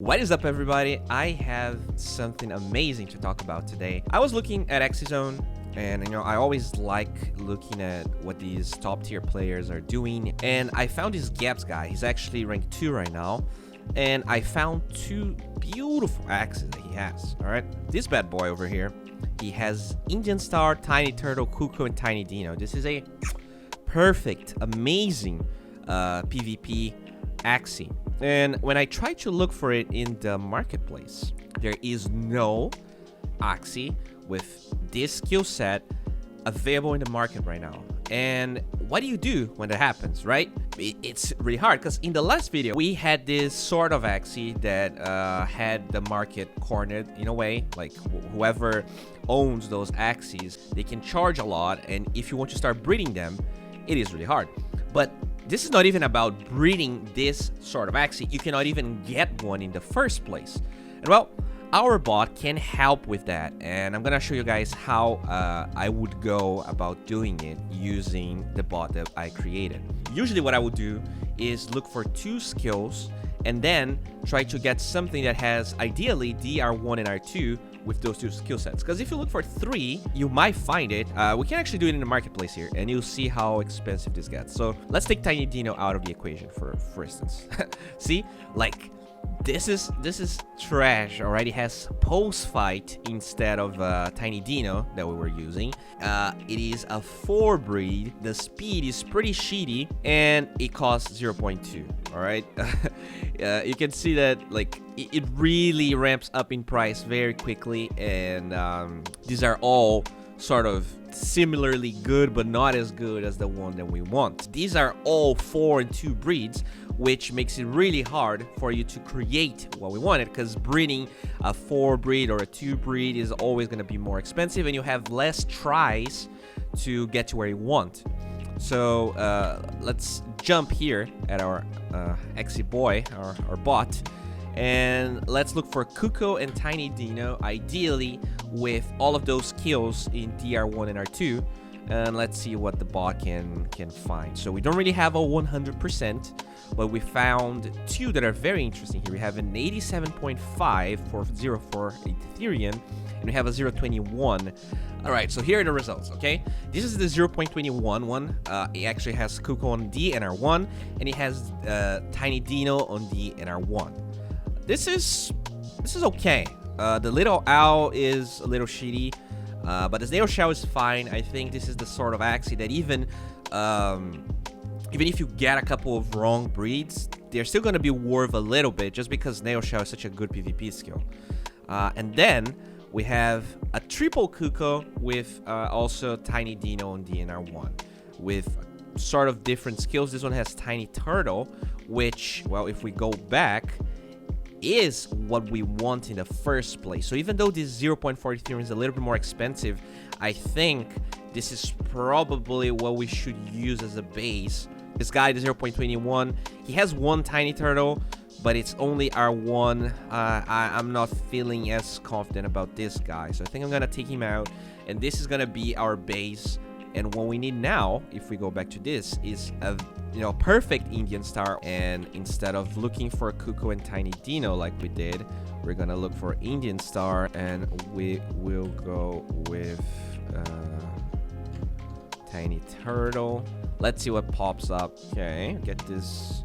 What is up, everybody? I have something amazing to talk about today. I was looking at axies, and I always like looking at what these top tier players are doing, and I found this Gaps guy. He's actually ranked 2 right now, and I found 2 beautiful axies that he has. All right, this bad boy over here, he has Indian Star, Tiny Turtle, Cuckoo, and Tiny Dino. This is a perfect, amazing PvP axie. And when I try to look for it in the marketplace, there is no axie with this skill set available in the market right now. And what do you do when that happens, right? It's really hard, because in the last video, we had this sort of axie that had the market cornered in a way. Like, whoever owns those axies, they can charge a lot, and if you want to start breeding them, it is really hard. But this is not even about breeding this sort of axie. You cannot even get one in the first place. And well, our bot can help with that, and I'm gonna show you guys how I would go about doing it using the bot that I created. Usually what I would do is look for 2 skills and then try to get something that has ideally DR1 and R2 with those 2 skill sets. Because if you look for 3, you might find it. We can actually do it in the marketplace here, and you'll see how expensive this gets. So let's take Tiny Dino out of the equation for instance. See, like, this is trash. Already has post fight instead of Tiny Dino that we were using. It is a 4 breed. The speed is pretty shitty, and it costs 0.2. all right. You can see that, like, it really ramps up in price very quickly, and these are all sort of similarly good, but not as good as the one that we want. These are all 4 and 2 breeds, which makes it really hard for you to create what we wanted, because breeding a 4 breed or a 2 breed is always going to be more expensive, and you have less tries to get to where you want. So let's jump here at our axie boy, our bot, and let's look for Cuckoo and Tiny Dino, ideally with all of those skills in DR1 and R2, and let's see what the bot can find. So we don't really have a 100%, but we found 2 that are very interesting here. We have an 87.5 for 0.4 Ethereum, and we have a 0.21. All right, so here are the results, okay? This is the 0.21 one. It actually has Cuckoo on D and R1, and it has Tiny Dino on D and R1. This is okay. The little owl is a little shitty, but the snail shell is fine. I think this is the sort of axie that even if you get a couple of wrong breeds, they're still going to be worth a little bit, just because snail shell is such a good PvP skill. And then we have a triple Cuckoo with also Tiny Dino on DNR1 with sort of different skills. This one has Tiny Turtle, which, well, if we go back, is what we want in the first place. So even though this 0.4 Ethereum is a little bit more expensive, I think this is probably what we should use as a base. This guy, the 0.21, he has 1 Tiny Turtle, but it's only R1. I'm not feeling as confident about this guy, so I think I'm gonna take him out, and this is gonna be our base. And what we need now, if we go back to this, is a perfect Indian Star. And instead of looking for Cuckoo and Tiny Dino like we did, we're gonna look for Indian Star, and we will go with Tiny Turtle. Let's see what pops up. Okay, get this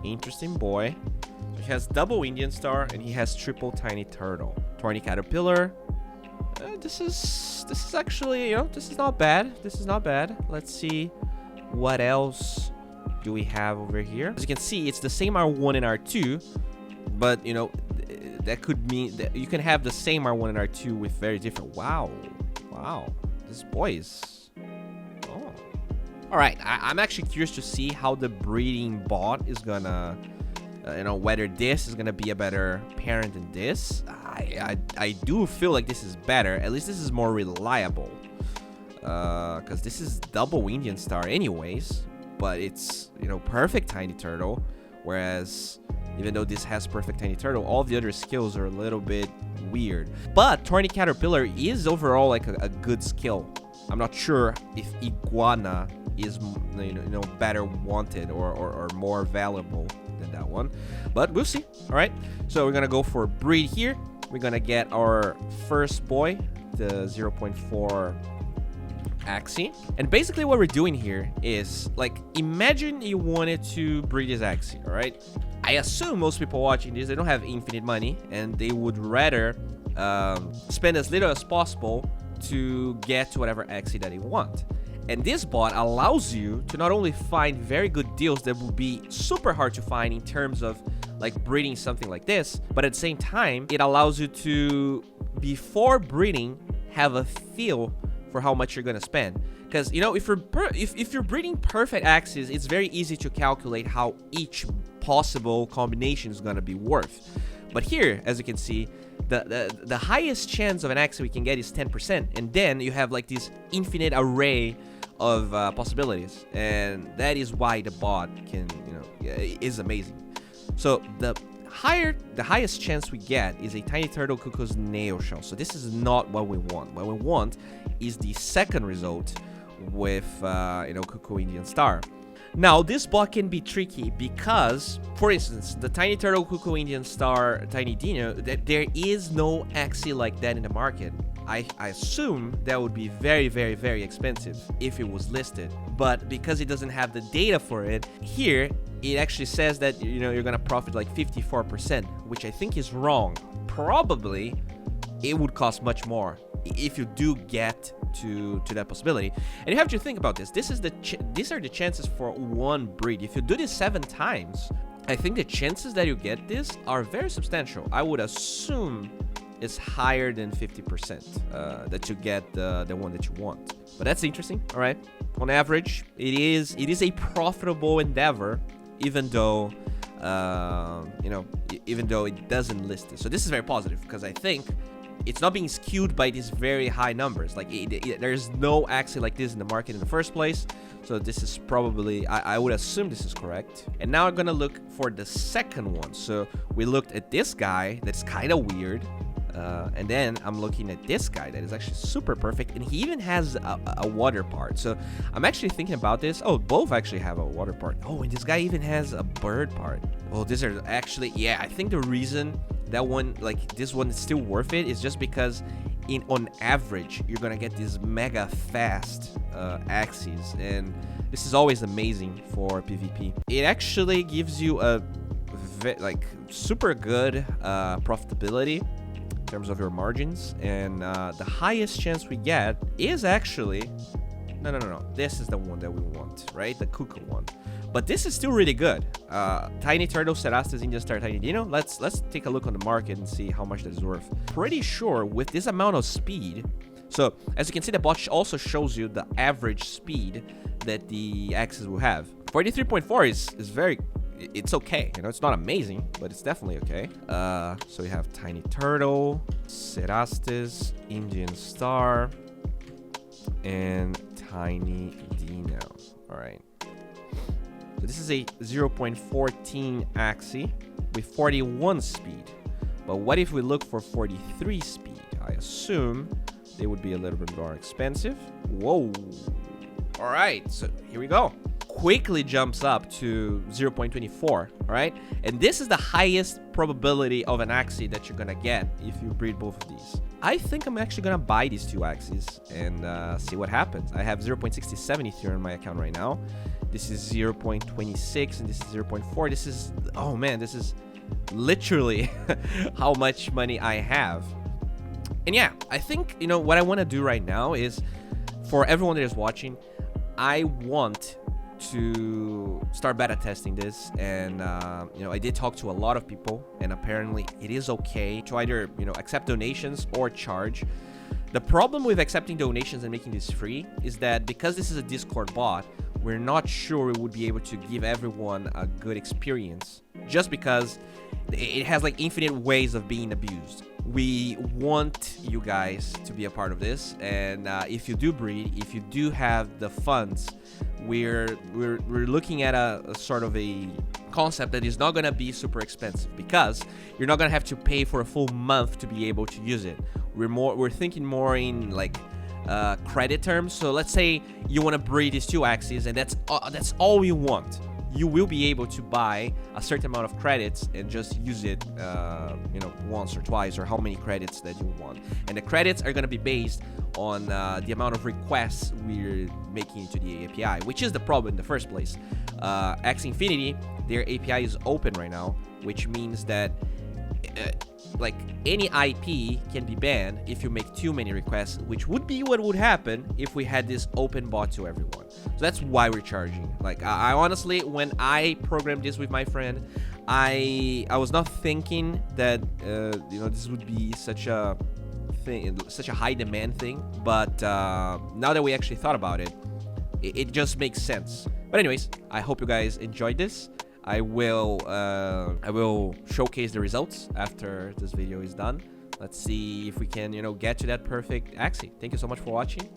interesting boy. He has double Indian Star, and he has triple Tiny Turtle. Thorny Caterpillar. This is actually, this is not bad. This is not bad. Let's see what else do we have over here. As you can see, it's the same R1 and R2, but that could mean that you can have the same R1 and R2 with very different. Wow, this boy is. Oh, all right. I'm actually curious to see how the breeding bot is gonna. Whether this is gonna be a better parent than this. I do feel like this is better. At least this is more reliable. Because this is double Indian Star anyways. But it's, perfect Tiny Turtle. Whereas, even though this has perfect Tiny Turtle, all the other skills are a little bit weird. But Thorny Caterpillar is overall like a good skill. I'm not sure if Iguana is better wanted or more valuable than that one, but we'll see. All right, so we're gonna go for breed here. We're gonna get our first boy, the 0.4 axie, and basically what we're doing here is, like, imagine you wanted to breed this axie. All right, I assume most people watching this, they don't have infinite money, and they would rather spend as little as possible to get to whatever axie that they want. And this bot allows you to not only find very good deals that would be super hard to find in terms of like breeding something like this, but at the same time, it allows you to, before breeding, have a feel for how much you're gonna spend. Because, you know, if you're breeding perfect axies, it's very easy to calculate how each possible combination is gonna be worth. But here, as you can see, the highest chance of an axie we can get is 10%, and then you have like this infinite array of possibilities, and that is why the bot can, you know, is amazing. So the highest chance we get is a tiny turtle cuckoo's nail shell. So this is not what we want. What we want is the second result with you know, cuckoo Indian star. Now, this bot can be tricky because, for instance, the tiny turtle cuckoo Indian star tiny dino, there is no axie like that in the market. I assume that would be very, very, very expensive if it was listed. But because it doesn't have the data for it, here it actually says that, you know, you're gonna profit like 54%, which I think is wrong. Probably it would cost much more if you do get to that possibility. And you have to think about this. These are the chances for one breed. If you do this 7 times, I think the chances that you get this are very substantial. I would assume it's higher than 50% that you get the one that you want. But that's interesting. All right, on average, it is a profitable endeavor, even though you know, even though it doesn't list it. So this is very positive because I think it's not being skewed by these very high numbers. Like there's no axie like this in the market in the first place. So this is probably, I would assume this is correct. And now I'm gonna look for the second one. So we looked at this guy that's kind of weird. And then I'm looking at this guy that is actually super perfect, and he even has a water part. So I'm actually thinking about this. Oh, both actually have a water part. Oh, and this guy even has a bird part. Oh, these are actually, yeah, I think the reason that one, like this one, is still worth it is just because on average you're gonna get these mega fast axies, and this is always amazing for PvP. It actually gives you a like super good profitability in terms of your margins, and the highest chance we get is actually no, this is the one that we want, right? The cuckoo one. But this is still really good. Tiny turtle, Cerastes, Indian star, tiny dino. Let's take a look on the market and see how much that is worth. Pretty sure with this amount of speed, so as you can see, the bot also shows you the average speed that the axes will have. 43.4 is very, it's okay, you know, it's not amazing, but it's definitely okay. So we have tiny turtle, Cerastes, Indian star, and tiny dino. All right, so this is a 0.14 axie with 41 speed. But what if we look for 43 speed? I assume they would be a little bit more expensive. Whoa. All right, so here we go. Quickly jumps up to 0.24, all right? And this is the highest probability of an axie that you're gonna get if you breed both of these. I think I'm actually gonna buy these two axes and see what happens. I have 0.67 Ethereum in my account right now. This is 0.26 and this is 0.4. This is, oh man, this is literally how much money I have. And yeah, I think, you know, what I wanna do right now is, for everyone that is watching, I want to start beta testing this, and you know, I did talk to a lot of people, and apparently it is okay to either, you know, accept donations or charge. The problem with accepting donations and making this free is that because this is a Discord bot, we're not sure we would be able to give everyone a good experience, just because it has like infinite ways of being abused. We want you guys to be a part of this, and if you do breed, if you do have the funds, we're looking at a sort of a concept that is not going to be super expensive, because you're not going to have to pay for a full month to be able to use it. We're thinking more in like credit terms. So let's say you want to breed these two axes, and that's all you want. you will be able to buy a certain amount of credits and just use it, once or twice, or how many credits that you want. And the credits are going to be based on the amount of requests we're making into the API, which is the problem in the first place. Axie Infinity, their API is open right now, which means that like any IP can be banned if you make too many requests, which would be what would happen if we had this open bot to everyone. So that's why we're charging. Like I honestly, when I programmed this with my friend, I was not thinking that this would be such a thing, such a high demand thing. But now that we actually thought about it, it just makes sense. But anyways, I hope you guys enjoyed this. I will showcase the results after this video is done. Let's see if we can, get to that perfect axie. Thank you so much for watching,